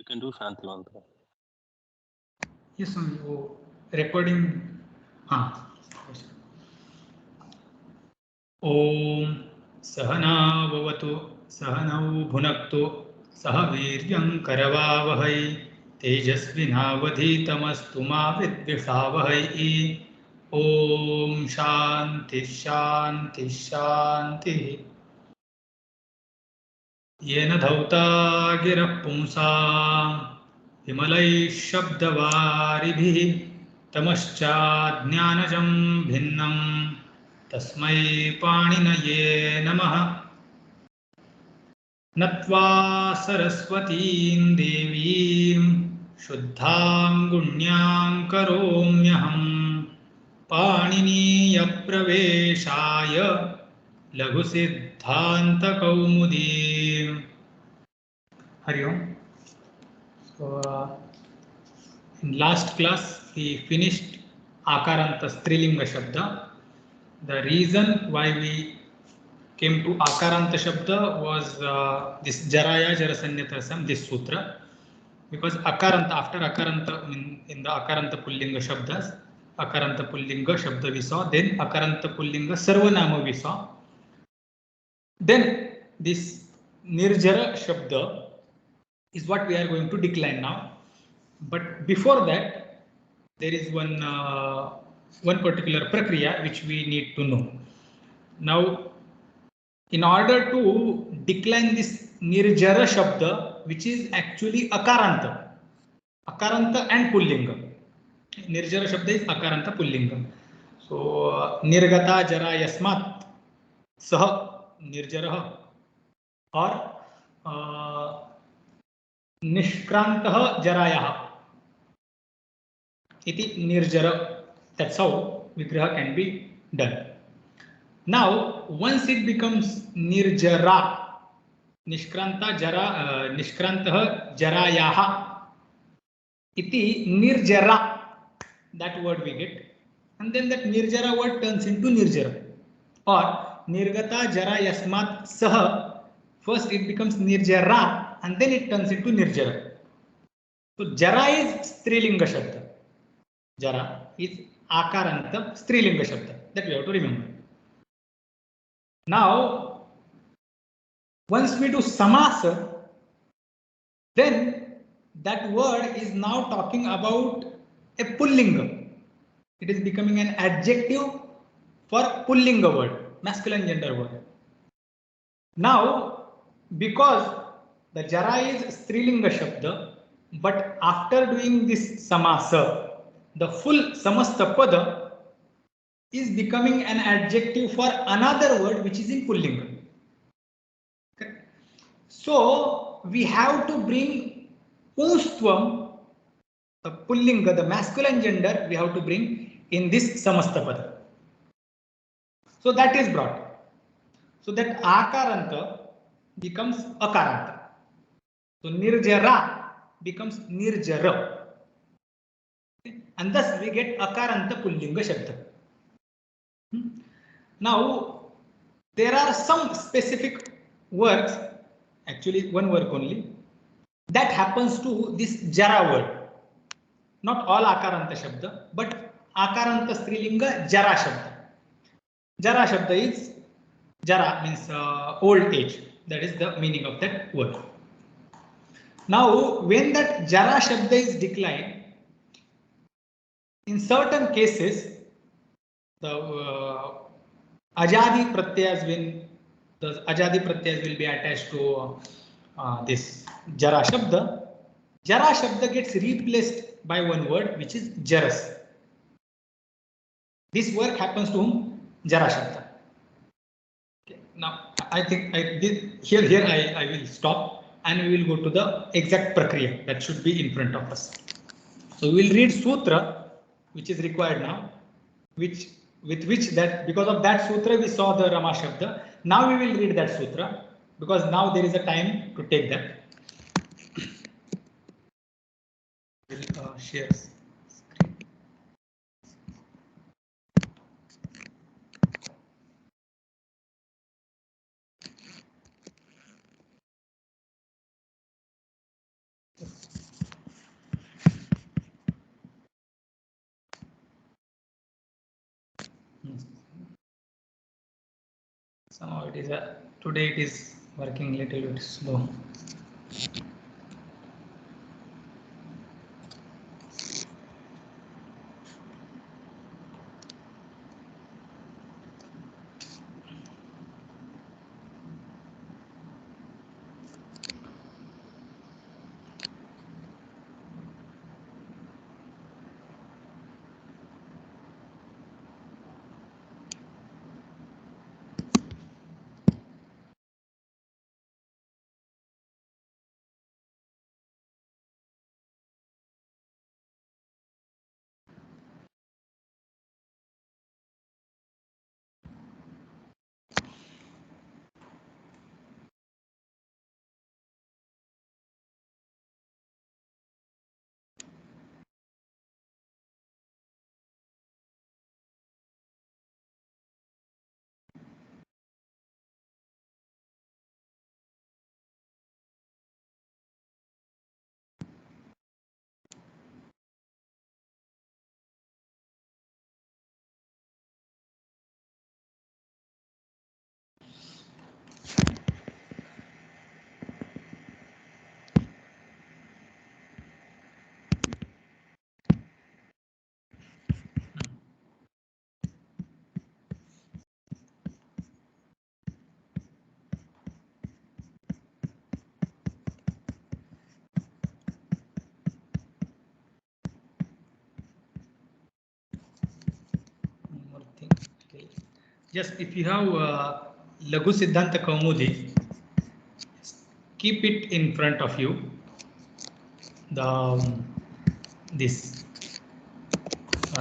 You can do Shanti Mantra. Yes, वो recording. हाँ. ओम सहना भवतु सहनौ भुनक्तु सह वीर्यं करवावहै तेजस्विनावधीतमस्तु मा विद्विषावहै ओम शांति शांति शांति येन धौता गिरः पुंसाम् विमलैः शब्दवारिभिः तमश्चाज्ञानजं भिन्नं तस्मै पाणिनये नमः नत्वा सरस्वतीं देवीं शुद्धां गुण्यां करोम्यहं पाणिनीयप्रवेशाय लघुसिद्धान्तकौमुदीम् हरि ओम. So, in last class we finished Akaranta Strilinga Shabda. The reason why we came to Akaranta Shabda was this Jaraya Jarasanyatarsam, this sutra, because Akaranta, after Akaranta, in the Akaranta Pullinga Shabdas, Akaranta Pullinga Shabda we saw, then Akaranta Pullinga Sarvanama we saw, then this Nirjara Shabda is what we are going to decline now. But before that, there is one particular prakriya which we need to know. Now, in order to decline this nirjara shabda, which is actually akaranta and pullinga. Nirjara shabda is akaranta pullinga. So nirgata jara yasmat sah nirjarah or nishkrantah jarayah iti nirjara. That's how vigraha can be done. Now, once it becomes nirjara, nishkranta jara, nishkrantah jarayaha iti nirjara, that word we get, and then that nirjara word turns into nirjara, or nirgata jara yasmat sah. First it becomes nirjara and then it turns into nirjara. So jara is strilinga shabda. Jara is akaranta strilinga shabda. That we have to remember. Now, once we do samasa, then that word is now talking about a pullinga. It is becoming an adjective for pullinga word, masculine gender word. Now, because the jara is strilinga shabda, but after doing this samasa, the full samasta pada is becoming an adjective for another word which is in pullinga. Okay. So we have to bring pustvam, the pullinga, the masculine gender, we have to bring in this samasta pada. So that is brought. So that akaranta becomes akaranta. So nirjara becomes nirjara. Okay. And thus we get akaranta pullinga shabda. Now, there are some specific works, actually one work only, that happens to this jara word. Not all akaranta shabda, but akaranta strilinga jara shabda. Jara shabda is, jara means old age. That is the meaning of that word. Now, when that jara shabda is declined, in certain cases, the ajadi pratyas will be attached to this jara shabda. Jara shabda gets replaced by one word which is jaras. This work happens to whom? Jara shabda. Okay. Now I think here I will stop and we will go to the exact prakriya that should be in front of us. So we will read sutra which is required now, with which that because of that sutra we saw the Rama Shabda. Now we will read that sutra because now there is a time to take that. We'll share screen. Somehow it is today it is working little bit slow. One more thing. Okay. Just if you have Laghu Siddhanta Kaumudi, keep it in front of you. The this.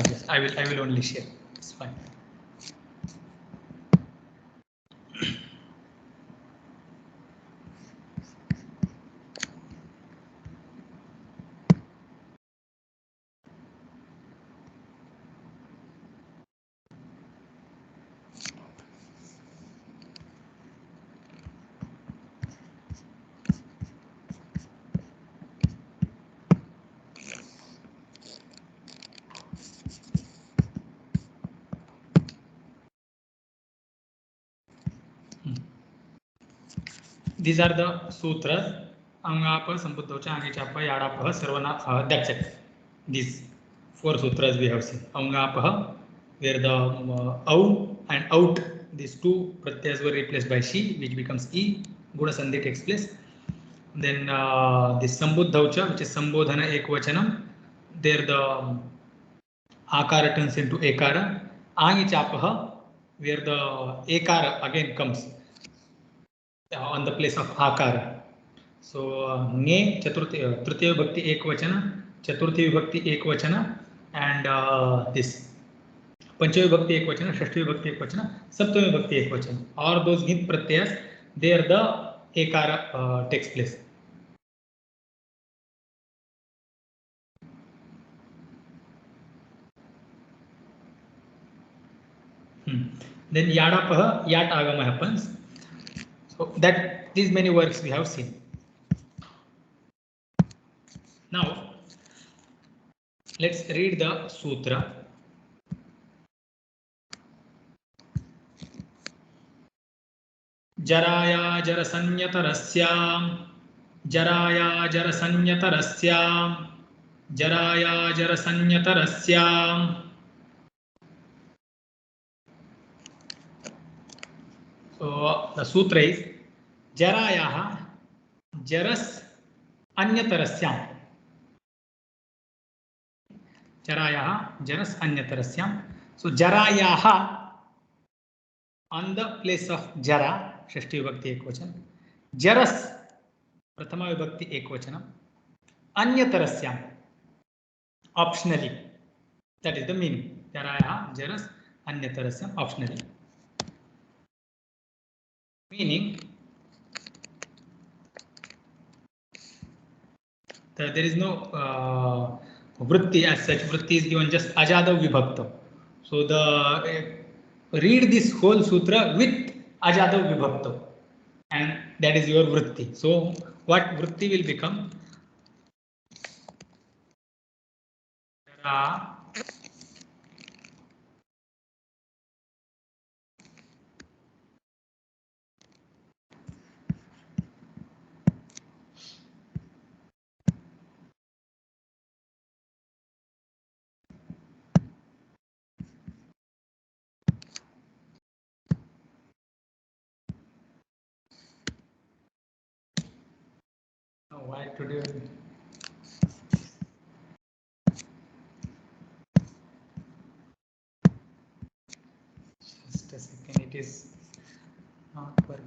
Yes, I will only share. It's fine. These are the sutras. Angapa, Sambuddhocha, Angichapa, Yadapaha, Sarvana, that's it. These 4 sutras we have seen. Angapa, where the au and out, these 2 pratyas were replaced by she, which becomes e. Guna Sandhi takes place. Then this Sambuddhocha, which is Sambodhana Ekvachanam, there the akara turns into ekara. Angichapaha, where the ekara again comes on the place of akara. So ne chaturthi tritiya vibhakti ekvachana, chaturthi vibhakti ekvachana, and this panchami vibhakti ekvachana, shashti vibhakti ekvachana, saptami vibhakti ekvachana. All those git pratyas, there the ekara takes place. Then yadapaha, yat agama happens. So that these many works we have seen. Now let's read the sutra. Jaraya jarasanyatarasyam, Jaraya jarasanyatarasyam, Jaraya jarasanyatarasyam. So the sutra is Jarayaha jaras anyatarasyam. Jarayaha jaras anyatarasyam. So Jarayaha on the place of Jara, Shashti Vibhakti Ekvachan. Jaras, Prathama Vibhakti Ekvachanam. Anyatarasyam, optionally. That is the meaning. Jarayaha jaras anyatarasyam, optionally. Meaning, there is no vritti as such. Vritti is given just ajadav vibhakta. So the read this whole sutra with ajadav vibhakta, and that is your vritti. So what vritti will become? Why today? Just a second, it is not working.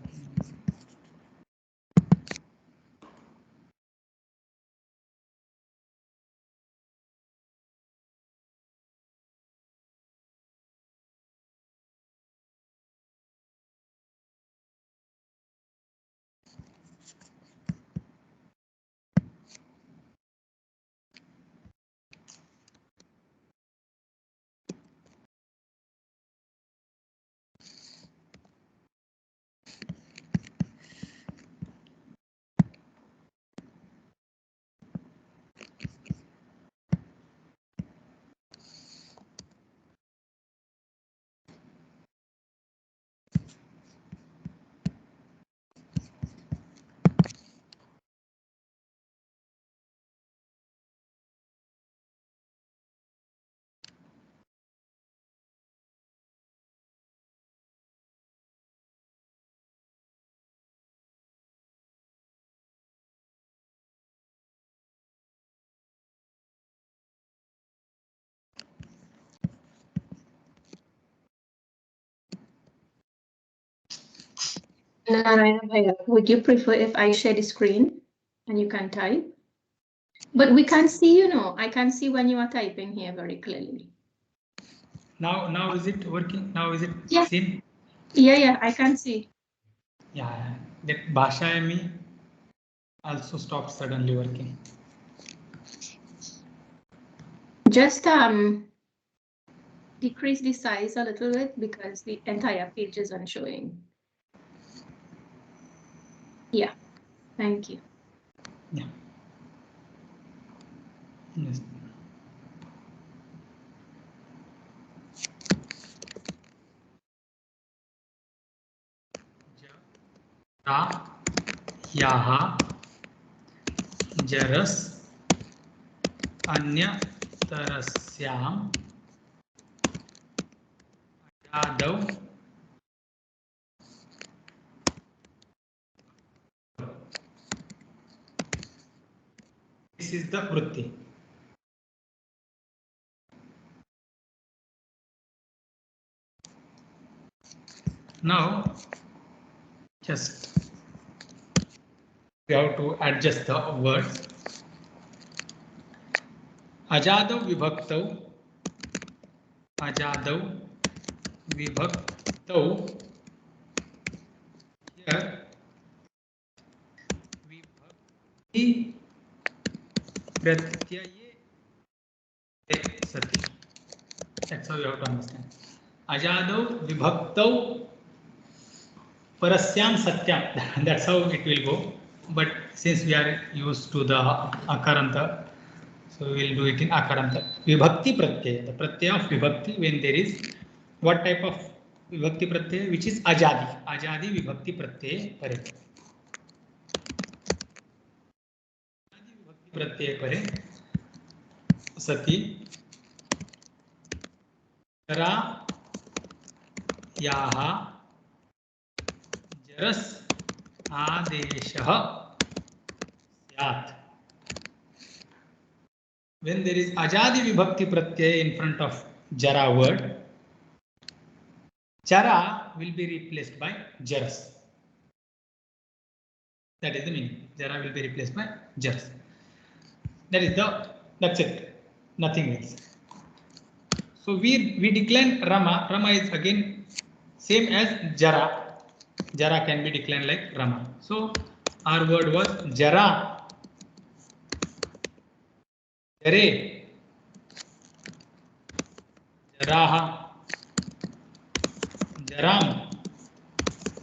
Narayana Bhaiya, would you prefer if I share the screen and you can type? But we can see, I can see when you are typing here very clearly. Now is it working? Now is it seen? Yeah, I can see. Yeah, that Bhasha Me also stopped suddenly working. Just decrease the size a little bit because the entire page isn't showing. Yeah, thank you. Yeah. Yes. Ja, yaha, जरस अन्यतरस्याम Yadav this is the vritti. Now just we have to adjust the words. Ajadav vibhaktau, Ajadav vibhaktau. Here vibhakti pratyaye sati. That's how you have to understand. Ajadav vibhaktau parasyam satyam. That's how it will go. But since we are used to the akaranta, so we will do it in akaranta. Vibhakti pratyaya, the pratyaya of vibhakti when there is what type of vibhakti pratyaya, which is ajadi. Ajadi vibhakti pratyaya pare. Ajadi vibhakti pratyaya pare. Sati jara yaha जरस आदेशः स्यात्. When there is ajadi vibhakti pratyaya in front of jara word, jara will be replaced by jaras. That is the meaning. Jara will be replaced by jaras. That's it. Nothing else. So we decline Rama. Rama is again same as jara. Jara can be declined like Rama. So our word was jara, jare, jaraha, jaram,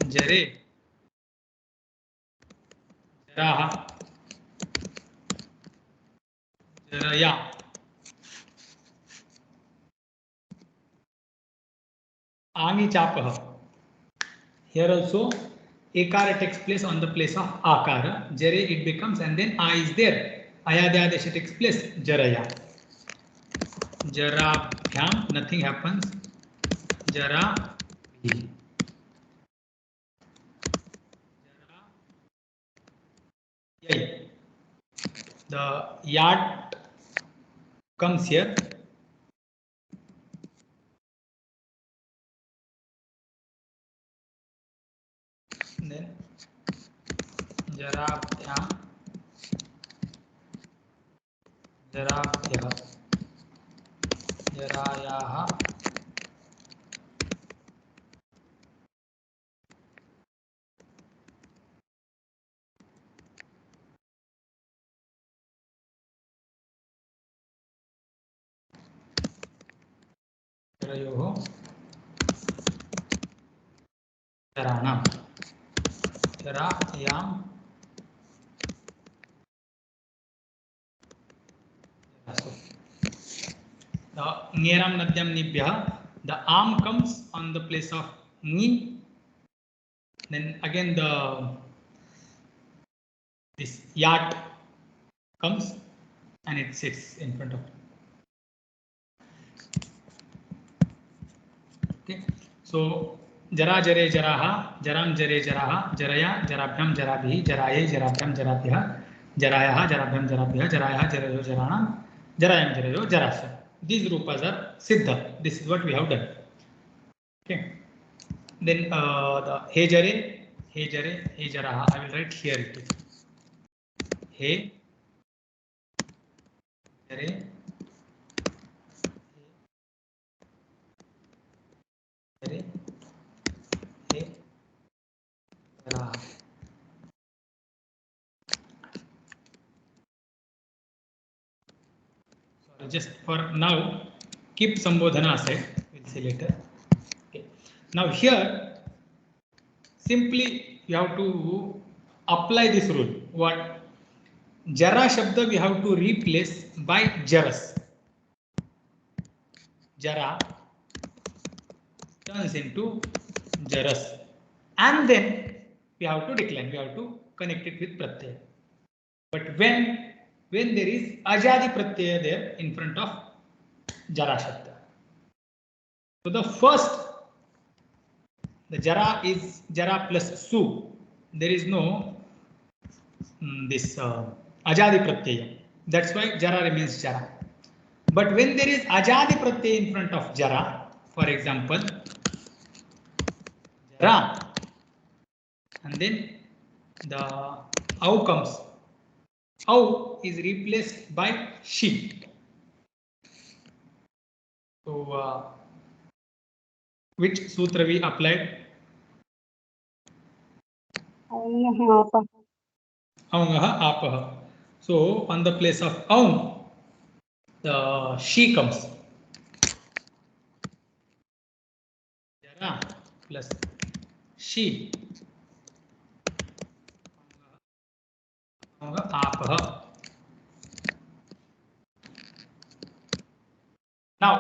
jare, jaraha, jaraya. Angi chapah. Here also ekara takes place on the place of akara. Jare it becomes and then a is there. Ayadadesha takes place. Jaraya. Jarabhyam, nothing happens. Jara. Jara. Yay. the yat comes here. Then jarabhyam jarabhyah jarayah जरायोः जराणां जरायां the ngeram nadyam nibhyah, the am comes on the place of ni. Then again this yat comes and it sits in front of it. Okay, so jara jare jaraha, jaram jare jaraha, jaraya jarabhyam jarabhi, jaraye jarabhyam jarabhyah, jarayah jarabhyam jarabhyah, jarayah jarayo jaranam, jarayam jarayo jarasya. These rupas are siddha. This is what we have done. Okay, then the he jare he jaraha, I will write here it is he jare he jaraha. Sorry, just for now keep sambodhana aside, we'll see later. Okay, now here simply you have to apply this rule. What? Jara shabda we have to replace by jaras. Jara turns into jaras, and then we have to decline. We have to connect it with pratyaya. But when there is ajadi pratyaya there in front of jara shabda, so the first, the jara is jara plus su. There is no this ajadi pratyaya. That's why jara remains jara. But when there is ajadi pratyaya in front of jara, for example, jara, and then the au comes. Au is replaced by she. So which sutra we applied? Aungaha apaha. So on the place of aung, the she comes. Jara plus she. Aungaha apaha. Now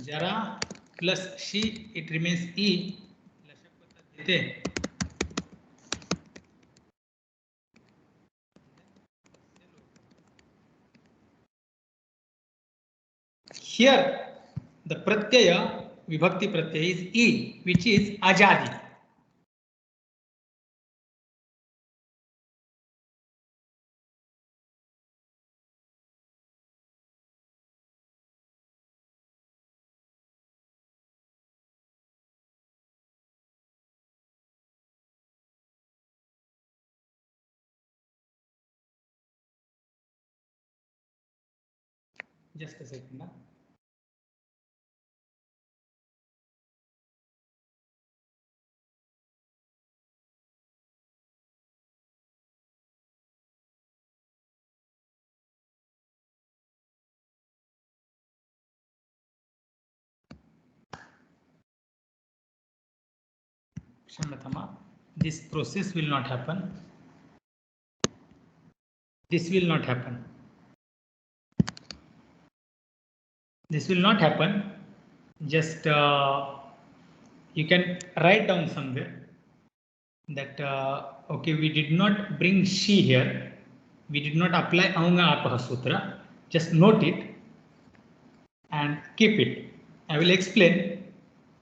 jara plus she, it remains e. Here the pratyaya, vibhakti pratyaya is e, which is ajadi. Just a second. This process will not happen. This will not happen. This will not happen. Just you can write down somewhere that okay, we did not bring she here. We did not apply aunga apaha sutra. Just note it and keep it. I will explain,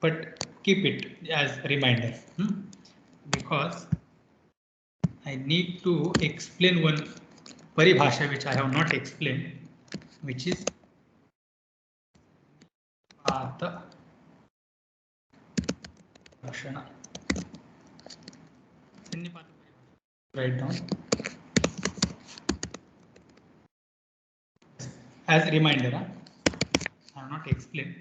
but keep it as a reminder, because I need to explain one paribhasha which I have not explained, which is Pata Lakshana. Write down as a reminder. I have not explained.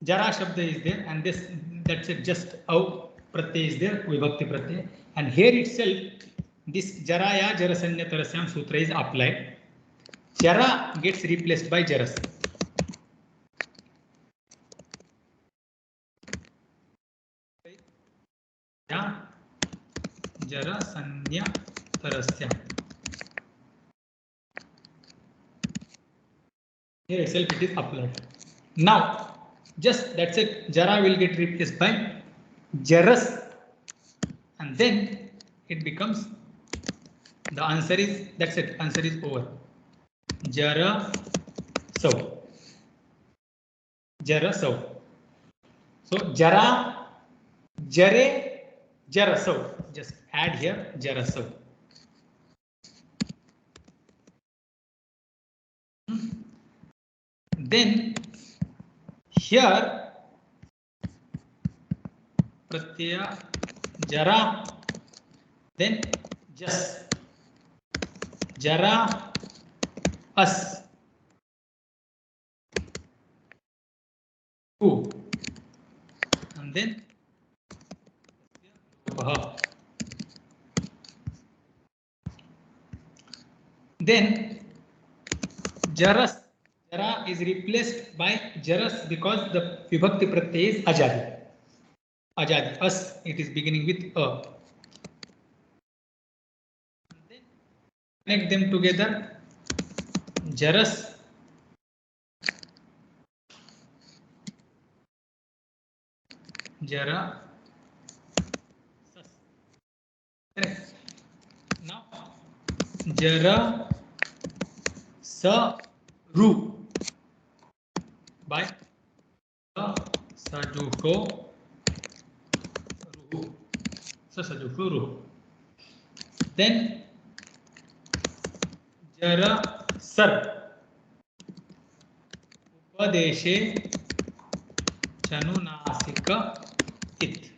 Jara Shabda is there, and that's it. Just Au Pratyay is there, Vibhakti Pratyay, and here itself this Jaraya Jarasanya Tarasyam Sutra is applied. Jara gets replaced by Jaras. Jarasanya Tarasyam. Here itself it is applied. Now, just that's it. Jara will get replaced by Jaras, and then it becomes, the answer is, that's it. Answer is over. Jara Sau. Jara Sau. So Jara, Jare, Jara Sau. Just add here Jara Sau. Then here Pratyaya Jara, then Jas. Jara As. Who. And then then Jaras. Jara is replaced by Jaras because the Vibhakti Pratyay is Ajadi. Ajadi. As, it is beginning with A. Then connect them together. Jaras. Jara. Correct. Now Jara Sa Ru by Sajuko Ruhu. Sajuko Ruhu. Then Jara Sar Upadeshe Chanunasika It.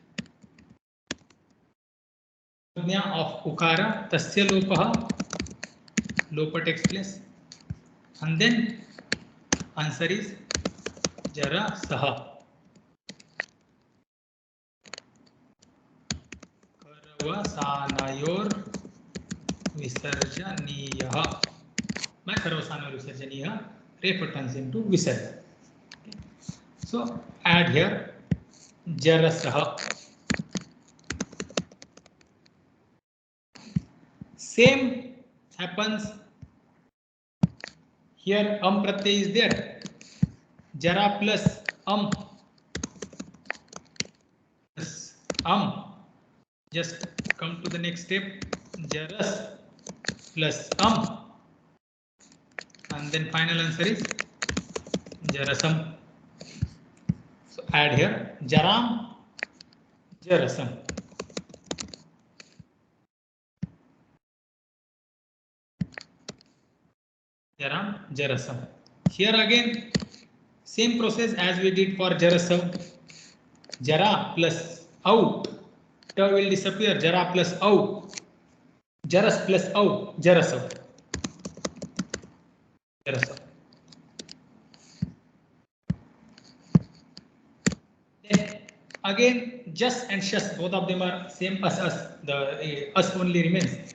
Of Ukara Tasya Lopaha. Lopa takes place. And then answer is Jara Saha. Karvasanayor Visarjaniyaha. My Karvasanayor Visarjaniyaha refer turns into Visarja. Okay. So add here Jara Saha. Same happens here. Pratyay is there. Jara plus just come to the next step. Jaras plus and then final answer is Jarasam. So add here Jaram, Jarasam. Jaram, Jarasam. Here again same process as we did for Jarasam. Jara plus Au. Ta will disappear. Jara plus Au. Jaras plus Au. Jarasam. Jarasam. Then again, Jas and Shas, both of them are same as us. The us only remains.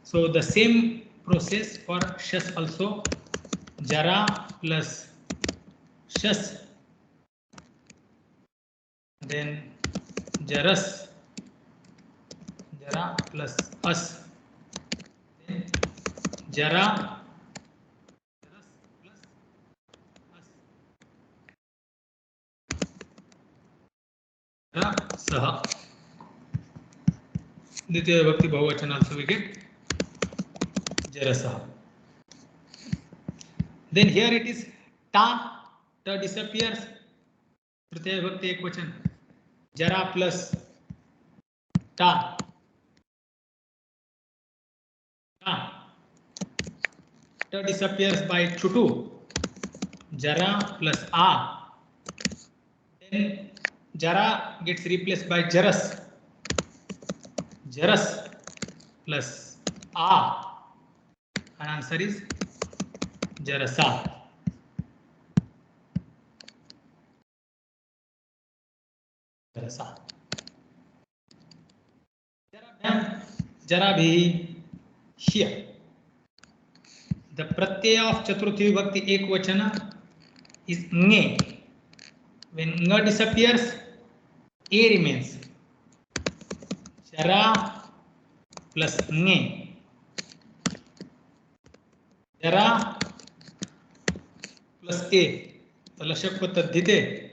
So the same process for Shas also. Jara plus Shas. Then Jaras. Jara plus As. Then Jara. Jaras plus As. Jara Saha. Ditya Bhakti Bahuvachan also we get Jarasaha. Then here it is Ta. Ta disappears. Pratyaya Bhakti Ekvachan. Jara plus Ta. Ta. t disappears by chutu, jara plus a. Then jara gets replaced by jaras, jaras plus a, and answer is jarasa. Jarasa. Jara bhi here. The pratyaya of Chaturthi Vibhakti Ekvachana is nge. When nga disappears, a remains. Jara plus nge. Jara plus a. Talashak patadhite.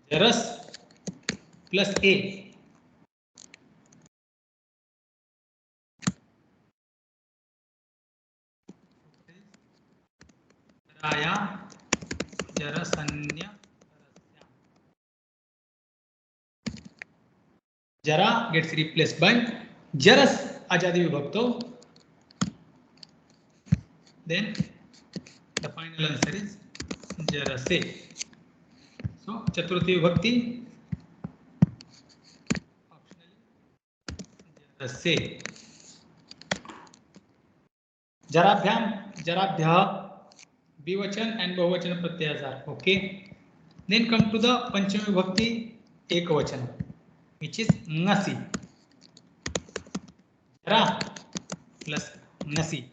Jaras plus a. Jaraya jarasanya. Jara gets replaced by jaras ajadi vibhakto. Then the final answer is jarase. So Chaturthi Vibhakti optionally jarase. Jarabhyam, jarabhyah, Bivachan and Bahuvachan pratyayas are okay. Then come to the Panchami Vibhakti Ekavachan, which is ngasi. Jara plus ngasi.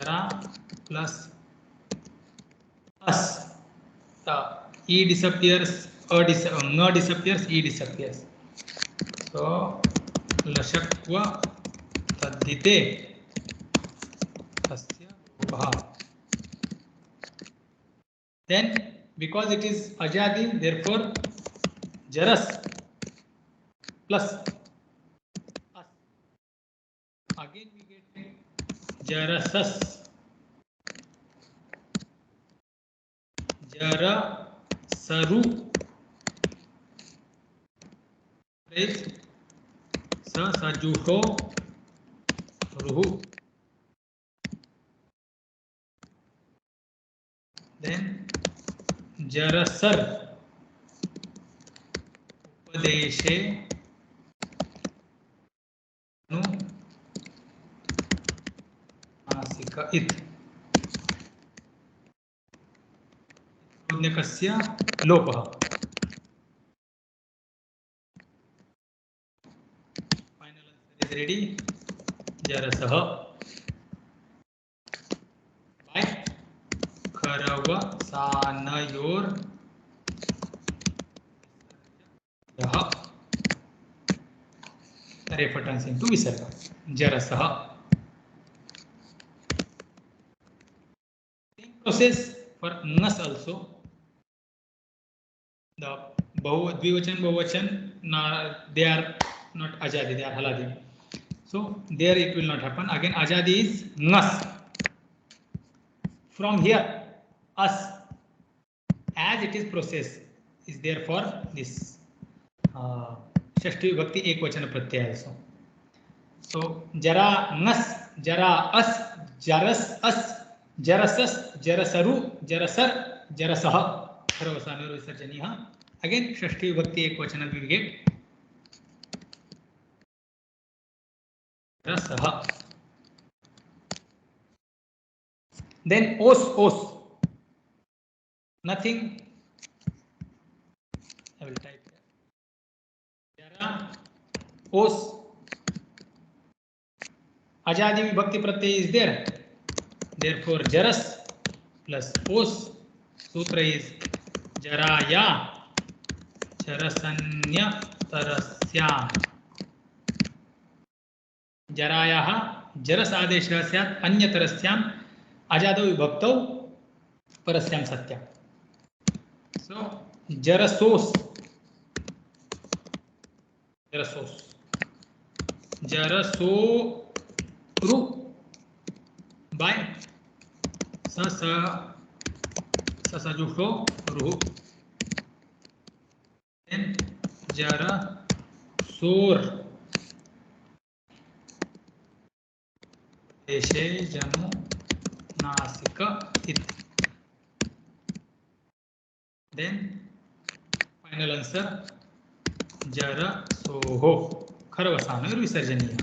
Jara plus as. The e disappears, nga disappears, e disappears. So lashakva tadhite asya rupah. Then because it is ajadi, therefore jaras plus as. Again we get jarasas, jarasaru, sa sajuho ruhu. Then jarasar upadeshe nu asika it. Udnyakasya lopah. Final answer is ready. Jarasah. By Kharava Sanayor Yaha. Reference into Visarga. Jarasah. Same process for Nas also. The Dvivachan, Bahuvachan, they are not Ajadi, they are Haladi. So there it will not happen. Again, Ajadi is Nas. From here, as it is process is there for this Shashti Vibhakti Ekvachana Pratyaya also. So Jara Nas, Jara As, Jaras As, Jarasas, Jarasaru, Jarasar, Jarasah. Again, Shashti Vibhakti Ekvachana we get Jarasah. Then os. Nothing. I will type here. Jara, os. Ajadi Vibhakti Pratyay is there. Therefore, jaras plus os. Sutra is jaraya jarasanya tarasya. Jarayah jaras adeshah syat anyatarasyam ajado vibhaktau parasyam satyam. So jarasos. जरसोरु by ससजुषो रु, then जरसोर देशे जनु नासिक इति. Then final answer जरसोः खरवसानविसर्जनीय.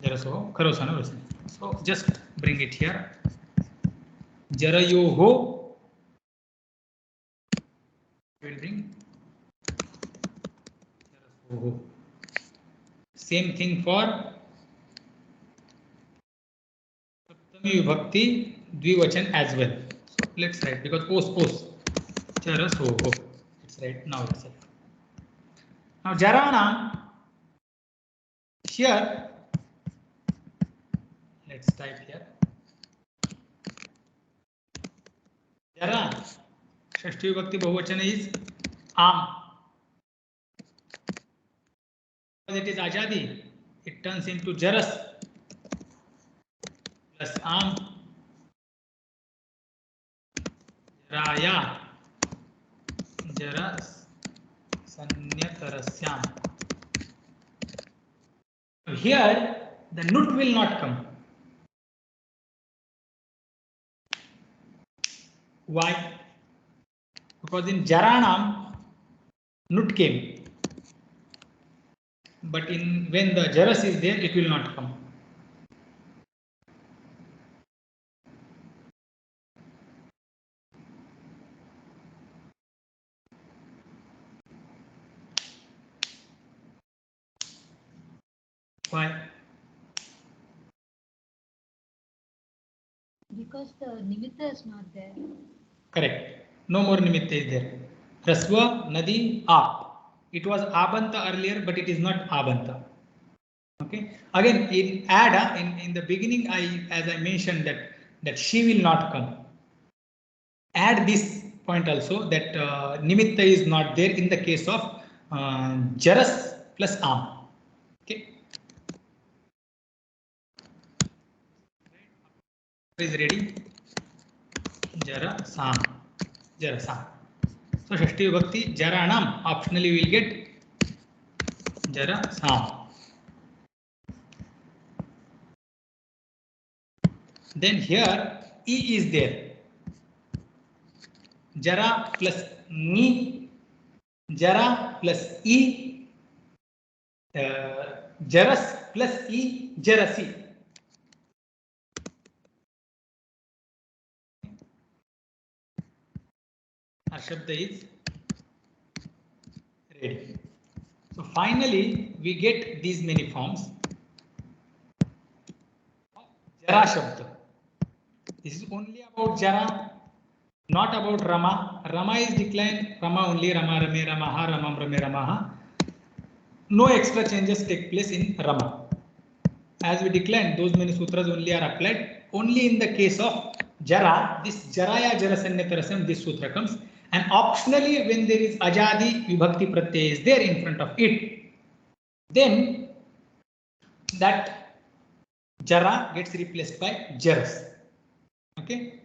जरसोः खरवसानविसर्जनीय. So just bring it here. जरयोः will bring जरसोः. Same thing for सप्तमी विभक्ति द्विवचन as well. So let's write, because os जरसोः. Let's write now itself. Now jarana, here let's type here. Jara, षष्ठी विभक्ति बहुवचन is am. Because it is ajadi, it turns into jaras plus am. Jaraya jaras sanyatarasyam. Here the nut will not come. Why? Because in jaranam nut came, but when the jaras is there, it will not come. Why? Because the nimitta is not there. Correct. No more nimitta is there. Raswa, nadi, aap. It was abanta earlier, but it is not abanta. Okay. Again, in ada, in the beginning, as I mentioned that she will not come. Add this point also, that nimitta is not there in the case of jaras plus am. Okay. Is ready? Jarasam. Jarasam. So Shashti Vibhakti Jaranam, optionally we will get Jarasam. Then here E is there. Jara plus Ni, Jara plus E, Jaras plus E, Jarasi. Our Shabda is ready. So finally we get these many forms. Jara Shabda. This is only about Jara, not about Rama. Rama is declined. Rama only. Rama, Rame, Ramaha, Ramam, Rame, Ramaha. No extra changes take place in Rama. As we declined, those many sutras only are applied. Only in the case of Jara, this Jaraya Jarasanyatarasyam, this sutra comes. And optionally, when there is Ajadi, Vibhakti Pratyaya is there in front of it, then that Jara gets replaced by Jaras. Okay,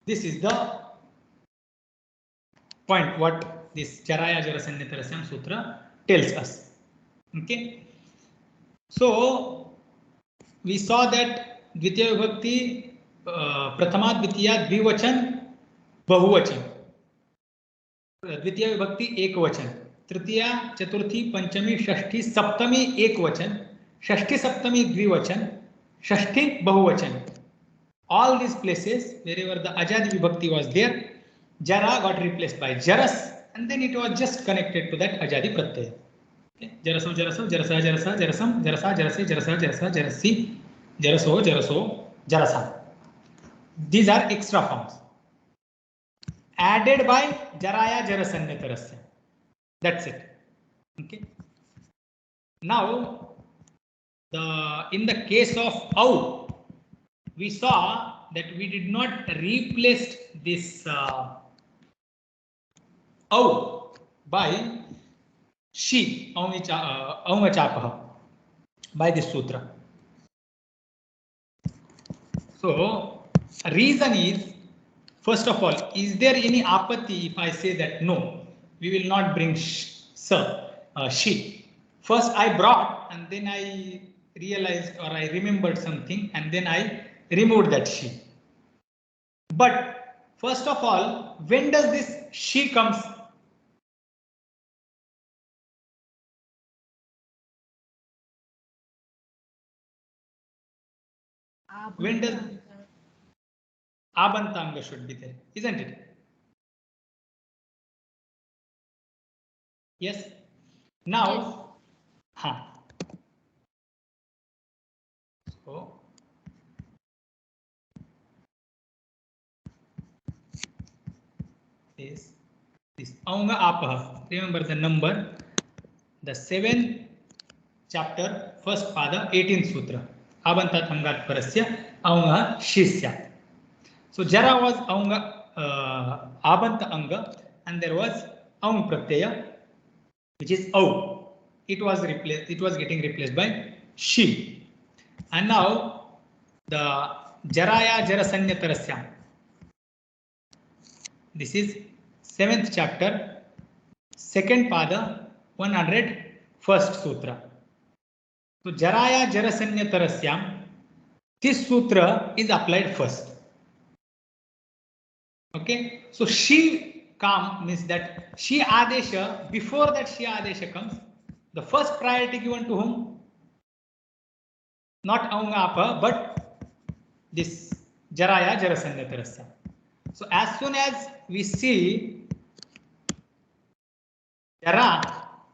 this is the point what this Jaraya Jarasanyatarasyam sutra tells us. Okay, so we saw that Dvitiya Vibhakti, Prathama Dvitiya, Dvivachan, Bahuvachan. द्वितीय विभक्ति एक वचन, तृतीया चतुर्थी पंचमी षष्ठी सप्तमी एक वचन, षष्ठी सप्तमी द्विवचन, षष्ठी बहुवचन. All these places wherever the Ajadi Vibhakti was there, Jara got replaced by Jaras, and then it was just connected to that Ajadi Pratyaya. Okay. Jaraso, Jaraso, Jarasa, Jarasa, Jarasam, Jarasa, Jarasi, Jarasa, Jarasa, Jarasi, Jaraso, Jaraso, Jarasa. These are extra forms added by Jaraya Jarasanyatarasyam. That's it. Okay. Now, in the case of Au, we saw that we did not replace this au by she, aungachapah, by this sutra. So reason is, first of all, is there any apatti if I say that no, we will not bring she? First I brought and then I realized or I remembered something and then I removed that she. But first of all, when does this she comes? When does abantanga should be there, isn't it? Yes. Now, Yes. So this aunga apah. Remember the number, the 7th chapter, first pada, 18th sutra. Abantat angat parasya aunga shisya. So Jara was aunga abanta anga, and there was aung pratyaya, which is au. It was replaced. It was getting replaced by she. And now the Jaraya Jarasanya Tarasyam. This is 7th chapter, 2nd pada, 101st sutra. So Jaraya Jarasanya Tarasyam, this sutra is applied first. Okay, so she kam means that she adesha, before that she adesha comes, the first priority given to whom? Not aunga apa, but this Jaraya Jarasanya Tarasyam. So as soon as we see Jara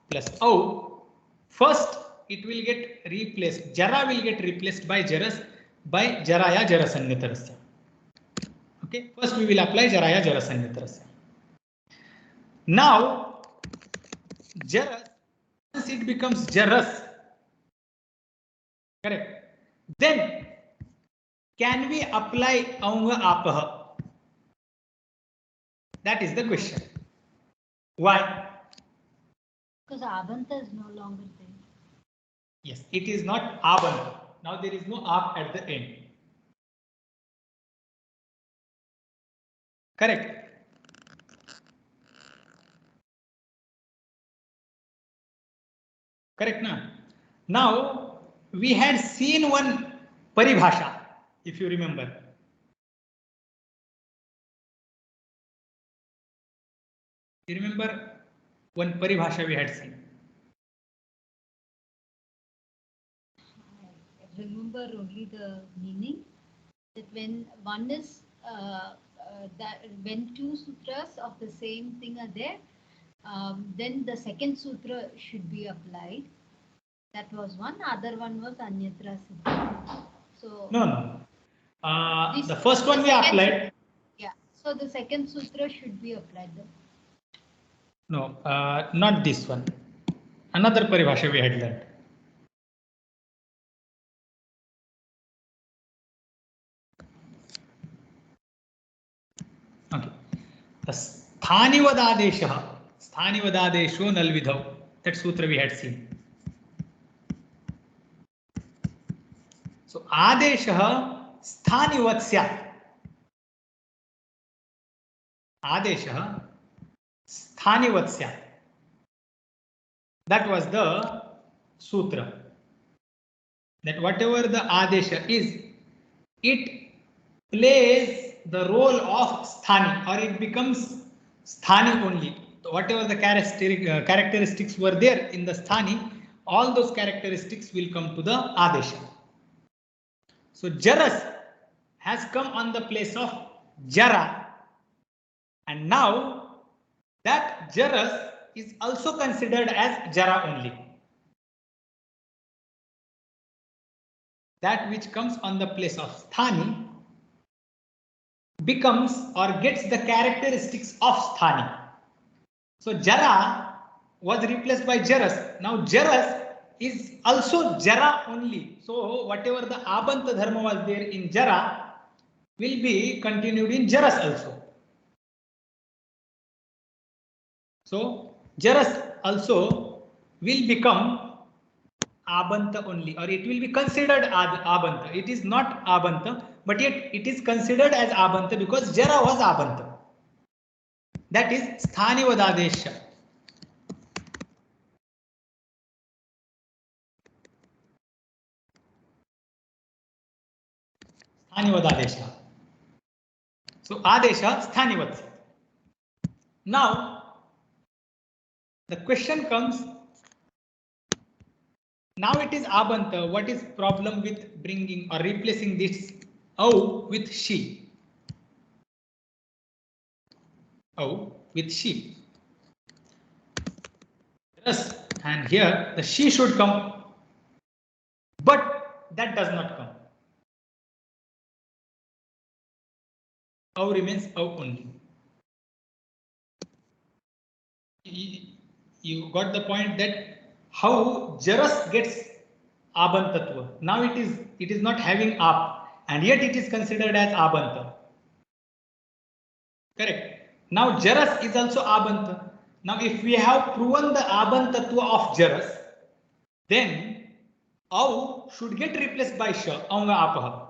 plus au, first it will get replaced. Jara will get replaced by Jaras by Jaraya Jarasanya Tarasyam. Okay, first we will apply Jaraya Jarasanya Tarasyam. Now, Jaras, once it becomes Jaras, correct? Then can we apply aunga apah? That is the question. Why? Because Abanta is no longer there. Yes, it is not abanta. Now there is no ap at the end. Correct. Correct na? Now we had seen one paribhasha, if you remember. You remember one paribhasha we had seen? I remember only the meaning that when one is that when two sutras of the same thing are there, then the second sutra should be applied. That was one. Other one was Anyatra Siddha. So No. The first one we applied. Yeah. So the second sutra should be applied. No, not this one. Another paribhasha we had learned. Okay. The Sthanivadadesha, Sthanivadadesho Nalvidhav. That sutra we had seen. So Adesha Sthanivatsya. Adesha Sthanivatsya. That was the sutra. That whatever the Adesha is, it plays the role of Sthani, or it becomes Sthani only. Whatever the characteristics were there in the Sthani, all those characteristics will come to the Adesha. So Jaras has come on the place of Jara, and now that Jaras is also considered as Jara only. That which comes on the place of Sthani becomes or gets the characteristics of Sthani. So Jara was replaced by Jaras. Now Jaras is also Jara only. So whatever the Abanta Dharma was there in Jara will be continued in Jaras also. So Jaras also will become Abanta only, or it will be considered Abanta. It is not Abanta, but yet it is considered as Abanta because Jara was Abanta. That is Sthanivadadesha. Sthanivadadesha. So Adesha Sthanivad. Now the question comes. Now it is Abanta. What is problem with bringing or replacing this Au with she? Au with she. Yes, and here the she should come, but that does not come. Au remains Au only. You got the point that how Jaras gets Abantatva. Now it is not having Ab, and yet it is considered as Abanta. Correct. Now Jaras is also Abanta. Now if we have proven the Abantatva of Jaras, then Au should get replaced by Sha, Aunga Apaha.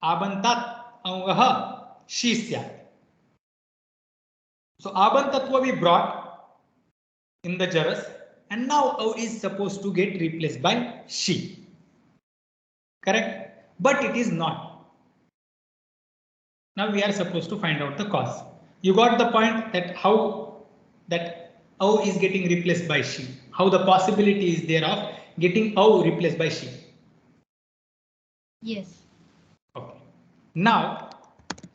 Abantat Aungaha Shisya. So Abantatva we brought in the Jaras, and now Au is supposed to get replaced by she. Correct? But it is not. Now we are supposed to find out the cause. You got the point that how that Au is getting replaced by she. How the possibility is there of getting Au replaced by she. Yes. Okay. Now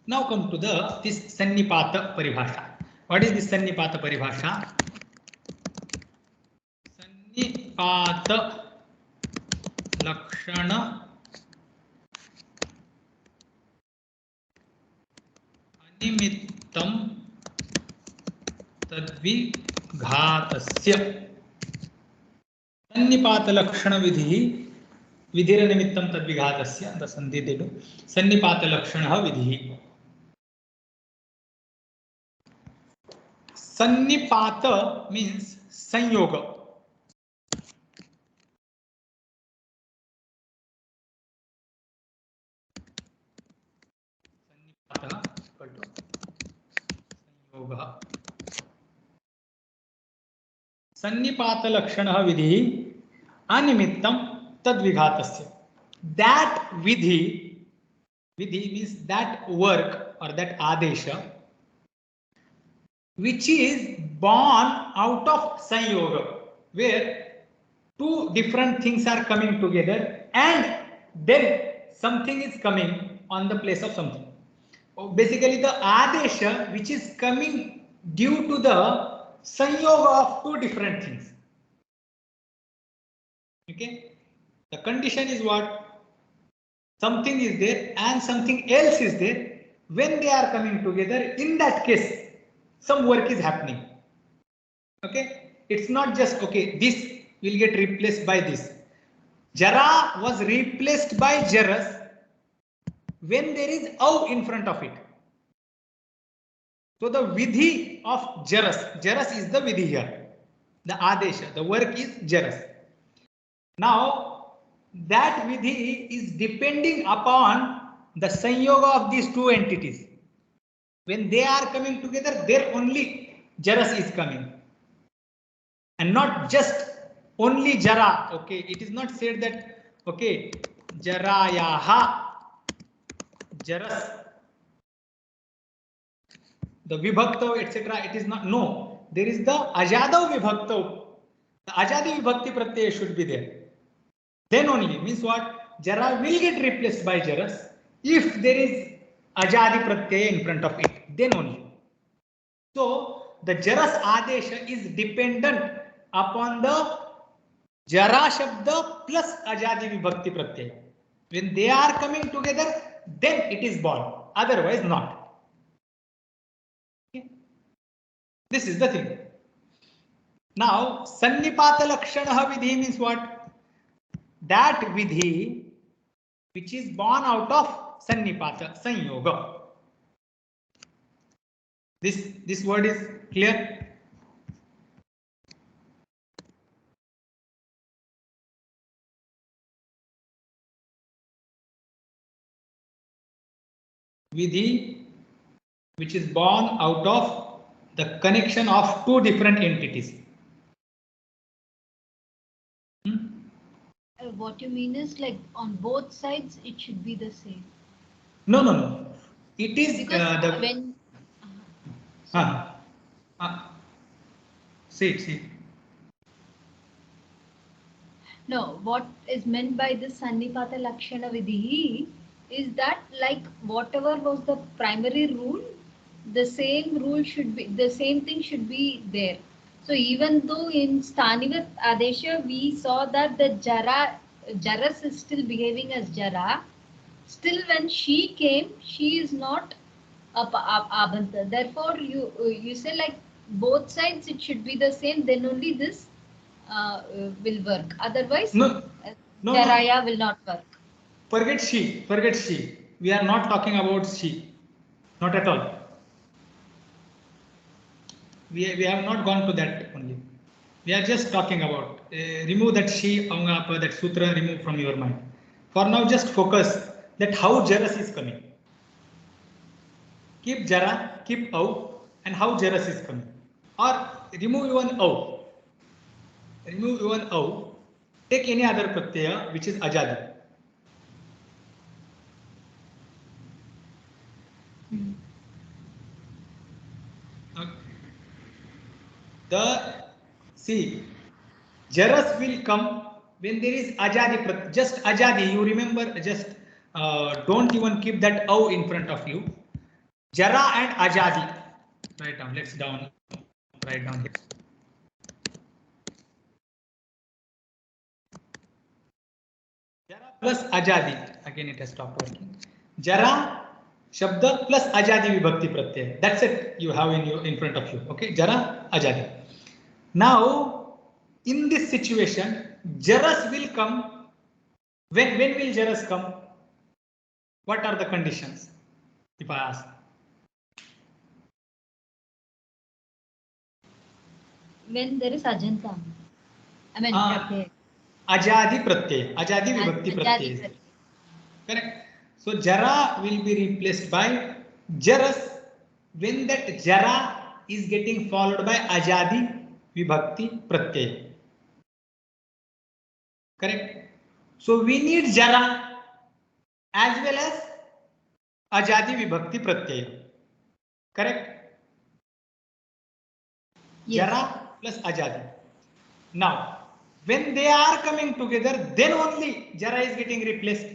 come to this Sannipata Paribhasha. What is this Sannipata Paribhasha? Sannipata Lakshana Animittam Tadvighatasya. Sannipata Lakshana Vidhi Vidhiranimittam Tadvighatasya. The Sandhi they do. Sannipata Lakshana Vidhi. Sannipata means Sanyoga. Sannipata Lakshana Vidhi Animittam Tadvighatasya. That Vidhi means that work or that Adesha which is born out of Sanyoga, where two different things are coming together and then something is coming on the place of something. Basically the Adesha which is coming due to the Sanyoga of two different things. Okay, the condition is what? Something is there and something else is there. When they are coming together, in that case, some work is happening. Okay, it's not just okay, this will get replaced by this. Jara was replaced by Jaras when there is Au in front of it. So the Vidhi of Jaras is the Vidhi here. The Adesha, the work is Jaras. Now that Vidhi is depending upon the Sanyoga of these two entities. When they are coming together, there only Jaras is coming. And not just only Jara. Okay, it is not said that, okay, Jarayaha, Jaras, the Vibhakta, etc. It is not, no. There is the Ajadav Vibhakta. The Ajadi Vibhakti Pratyaya should be there. Then only means what? Jara will get replaced by Jaras if there is Ajadi Pratyaya in front of it. Then only. So the Jaras Adesha is dependent upon the Jara Shabda plus Ajadi Vibhakti Pratyaya. When they are coming together, then it is born. Otherwise not. Okay. This is the thing. Now Sannipata Lakshana Vidhi means what? That Vidhi which is born out of Sannipata, Sanyoga. This word is clear? vidhi which is born out of the connection of two different entities. What you mean is like on both sides it should be the same. No. It is Because the when see. no, what is meant by this Sannipata Lakshana Vidhi is that like whatever was the primary rule, the same rule should be, the same thing should be there. So even though in Stanivat Adesha we saw that the Jaras is still behaving as Jara, still when she came, she is not Abanta. Therefore, you say like both sides it should be the same. Then only this will work. Otherwise, No. Jaraya will not work. Forget she. We are not talking about she. Not at all. We have not gone to that only. We are just talking about remove that she, that sutra, remove from your mind. For now, just focus that how Jaras is coming. Keep Jara, keep Au, and how Jaras is coming. Or remove even Au. Remove even Au. Take any other pratyaya which is Ajadi. Jaras will come when there is Ajadi, just Ajadi. You remember, just don't even keep that Au in front of you. Jara and Ajadi. Write down, write down here. Jara plus Ajadi. Again, it has stopped working. Jara Shabda plus Ajadi Vibhakti Pratyaya. That's it you have in front of you. Okay, Jara, Ajadi. Now, in this situation, Jaras will come. When will Jaras come? What are the conditions? If I ask. When there is Ajanta. I mean, Ajadi Pratyaya. Ajadi Vibhakti Pratyaya. Correct. So Jara will be replaced by Jaras when that Jara is getting followed by Ajadi Vibhakti Pratyaya. Correct. So we need Jara as well as Ajadi Vibhakti Pratyaya. Correct. Yes. Jara plus Ajadi. Now, when they are coming together, then only Jara is getting replaced.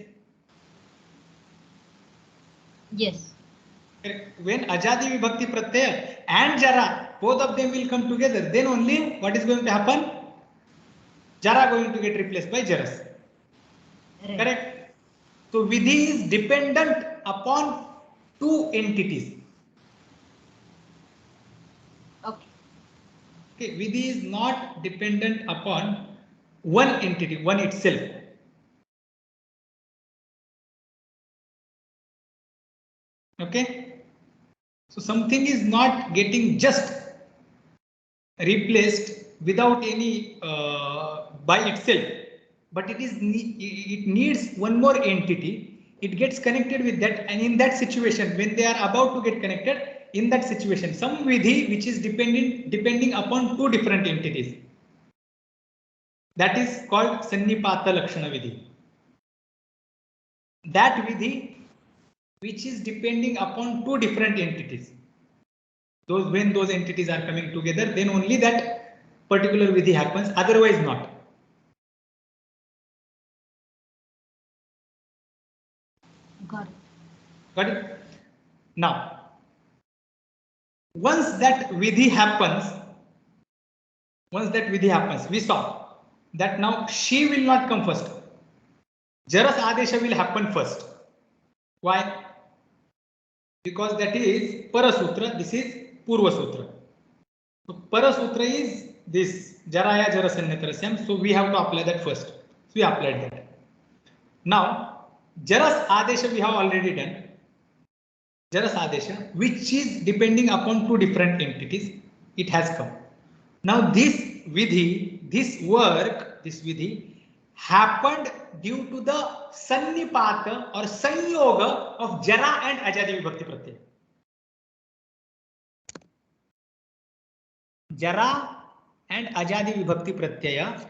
Yes. When Ajadi Vibhakti Pratyaya and Jara, both of them will come together, then only what is going to happen? Jara going to get replaced by Jaras. Right. Correct? So Vidhi is dependent upon two entities. Okay. Okay, Vidhi is not dependent upon one entity, one itself. Okay, so something is not getting just replaced without any by itself, but it needs one more entity. It gets connected with that, and in that situation, when they are about to get connected, in that situation, some Vidhi which is depending upon two different entities. That is called Sannipata Lakshana Vidhi. That Vidhi which is depending upon two different entities. When those entities are coming together, then only that particular Vidhi happens, otherwise not. Got it. Got it? Now, once that Vidhi happens, we saw that now she will not come first. Jaras Adesha will happen first. Why? Because that is Parasutra, this is Purva Sutra. So Parasutra is this Jaraya Jarasanyatarasyam, so we have to apply that first. So we applied that. Now, Jaras Adesha we have already done. Jaras Adesha, which is depending upon two different entities, it has come. Now this Vidhi, this Vidhi happened due to the sannipata or sanyoga of jara and ajadi vibhakti pratyaya. Jara and ajadi vibhakti pratyaya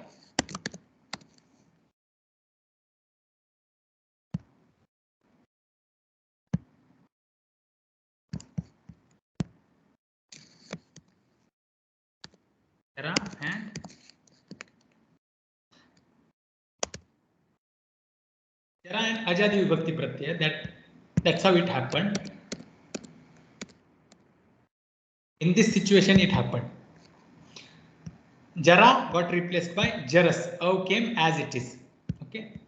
Jara and ajadi vibhakti pratyaya, that's how it happened. In this situation it happened. Jara got replaced by jaras. Au came as it is. Okay.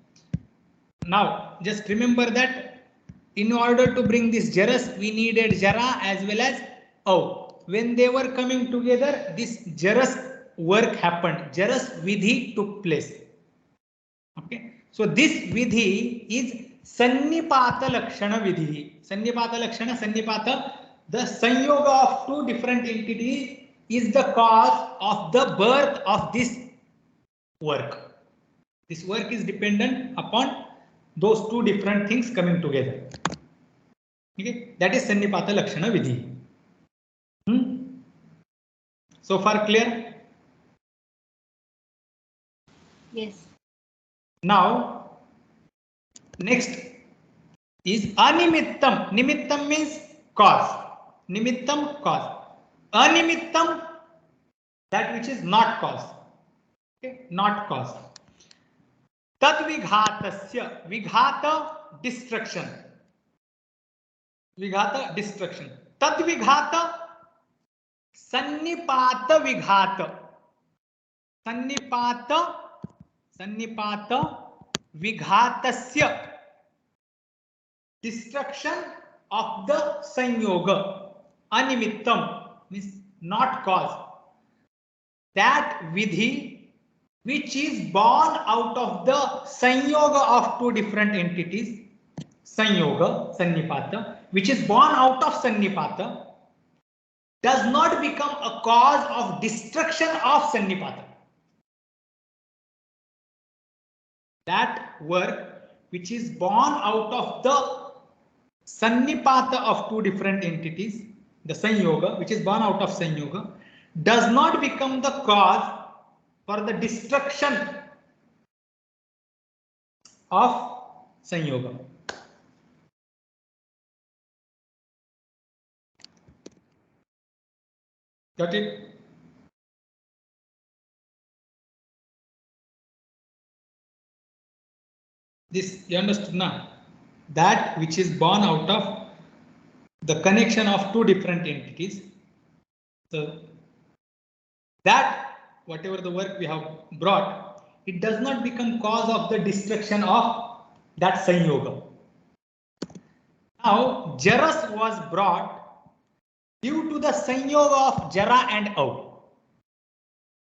Now just remember that in order to bring this jaras, we needed jara as well as au. When they were coming together, this jaras work happened. Jaras vidhi took place. Okay. So this vidhi is sannipata lakshana vidhi. Sannipata lakshana, sannipata, the sanyoga of two different entities is the cause of the birth of this work. This work is dependent upon those two different things coming together. Okay, that is sannipata lakshana vidhi. So far clear? Yes. Now next is animittam. Nimittam means cause. Nimittam, cause. Animittam, that which is not cause. Okay, not cause. Tad vighatasya, vighata, destruction. Vighata, destruction. Tad vighata, sannipata vighata. Sannipata vighatasya, destruction of the sanyoga. Animittam means not cause. That vidhi which is born out of the sanyoga of two different entities, sanyoga, sannipata, which is born out of sannipata, does not become a cause of destruction of sannipata. That work which is born out of the sannipata of two different entities, the sanyoga, which is born out of sanyoga, does not become the cause for the destruction of sanyoga. Got it? This you understood now? That which is born out of the connection of two different entities. So that whatever the work we have brought, it does not become cause of the destruction of that sanyoga. Now jaras was brought due to the sanyoga of jara and au.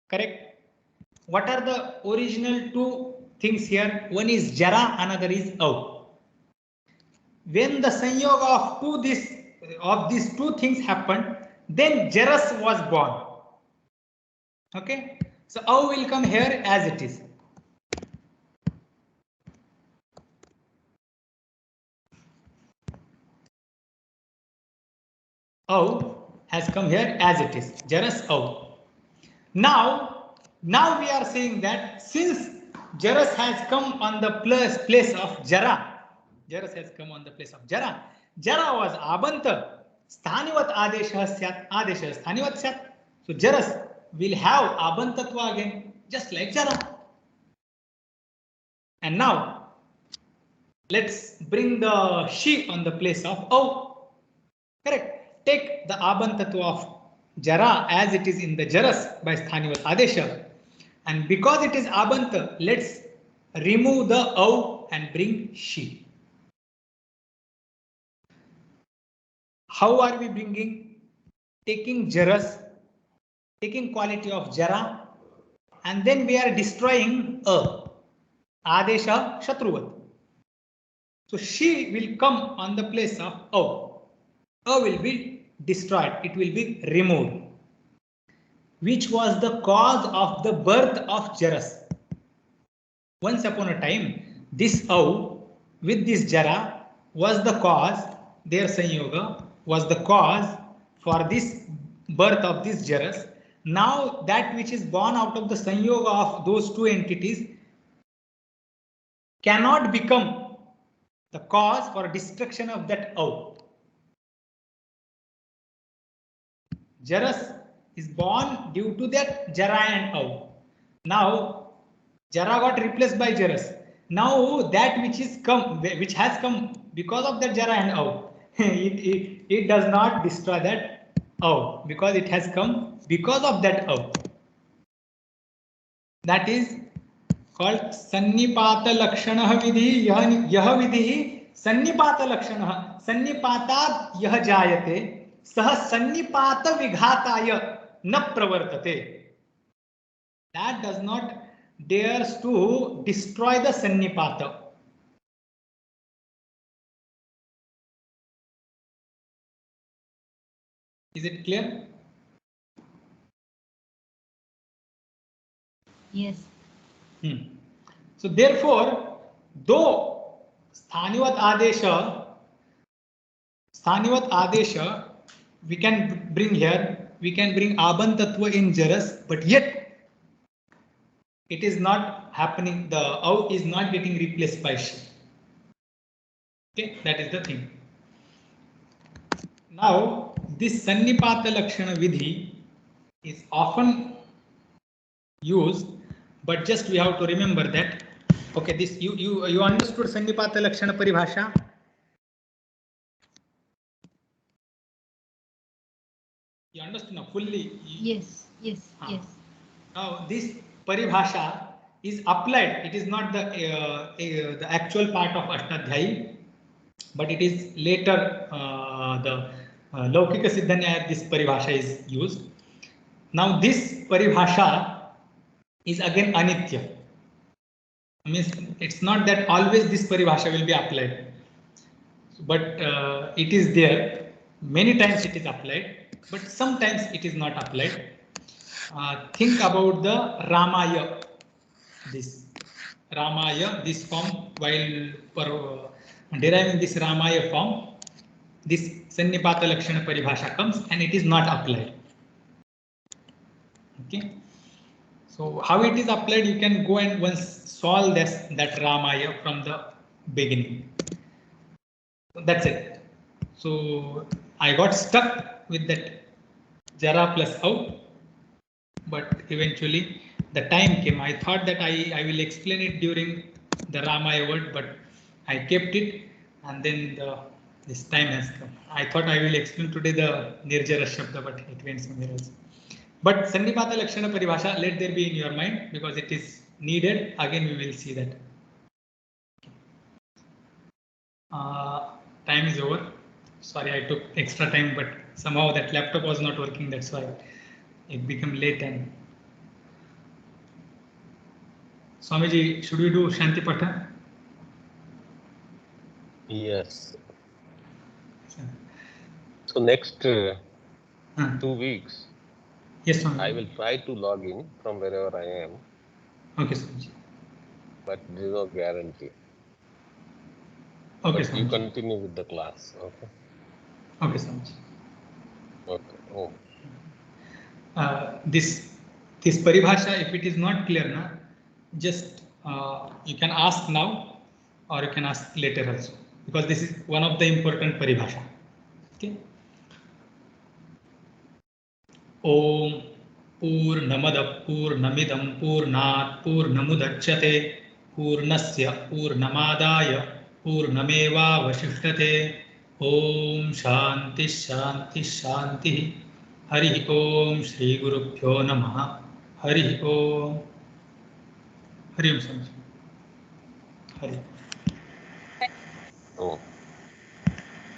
Correct? What are the original two things here? One is jara, another is au. When the sanyoga of these two things happened, then jaras was born. Okay, so au will come here as it is. Au has come here as it is, jaras au. Now we are saying that since jaras has come on the place of jara, jaras has come on the place of jara, jara was abanta, sthanivat adeshah syat, adeshah sthanivat syat. So jaras will have abantatva again, just like jara. And now let's bring the she on the place of au. Correct. Take the abantatva of jara as it is in the jaras by sthanivat adesha, and because it is abanta, let's remove the au and bring she. How are we bringing? Taking jaras, taking quality of jara, and then we are destroying a, adesha shatruvat. So she will come on the place of au. A will be destroyed, it will be removed, which was the cause of the birth of jaras. once upon a time, this au with this jara was the cause, their sanyoga was the cause for this birth of this jaras. Now that which is born out of the sanyoga of those two entities cannot become the cause for destruction of that au. Jaras is born due to that jara and au. Now jara got replaced by jaras. Now that which has come because of that jara and au, it does not destroy that au because it has come because of that au. That is called sannipata lakshanah vidhi. Yah vidhi sannipata lakshanah. Sannipataad yah jayate sah sannipata vighataya na pravartate. That does not dares to destroy the sannipata. Is it clear? Yes. So therefore, though sthanivat adesha we can bring here, we can bring abantatva in jaras, but yet it is not happening. The au is not getting replaced by she. Okay, that is the thing. Now this sannipata lakshana vidhi is often used, but just we have to remember that. Okay, this you understood sannipata lakshana paribhasha. You understood now fully? Yes. Now this paribhasha is applied. It is not the actual part of Ashtadhyayi, but it is later the Laukika Siddhanyaya. This paribhasha is used. Now this paribhasha is again anitya. Means it's not that always this paribhasha will be applied, but it is there. Many times it is applied, but sometimes it is not applied. Think about the Ramaya. This Ramaya, this form, while deriving this Ramaya form, this Sannipata Lakshana Paribhasha comes and it is not applied. Okay. So how it is applied, you can go and once solve that Ramaya from the beginning. That's it. So I got stuck with that jara plus au, but eventually the time came. I thought that I will explain it during the Ramaya word, but I kept it, and then this time has come. I thought I will explain today the Nirjara Shabda, but it went somewhere else. But Sannipata Lakshana Paribhasha, let there be in your mind because it is needed. Again, we will see that. Time is over. Sorry, I took extra time, but somehow that laptop was not working. That's why it became late. And Swamiji, should we do Shanti Patha? Yes. So next 2 weeks, yes, Swamiji. I will try to log in from wherever I am. Okay, Swamiji. But there is no guarantee. Okay, but Swamiji. you continue with the class. Okay. Okay, Swamiji. Okay. Oh. This paribhasha, if it is not clear, na, just you can ask now or you can ask later also, because this is one of the important paribhasha. Okay. Om Purnamada Purnamidam Purnat Purnamudachyate Purnasya Purnamadaya Purnameva Vasishtate. Om Shanti Shanti Shanti. Hari Om Shri Gurubhyo Namaha. Hari Om. Hari Om Swamiji. Hari. Oh.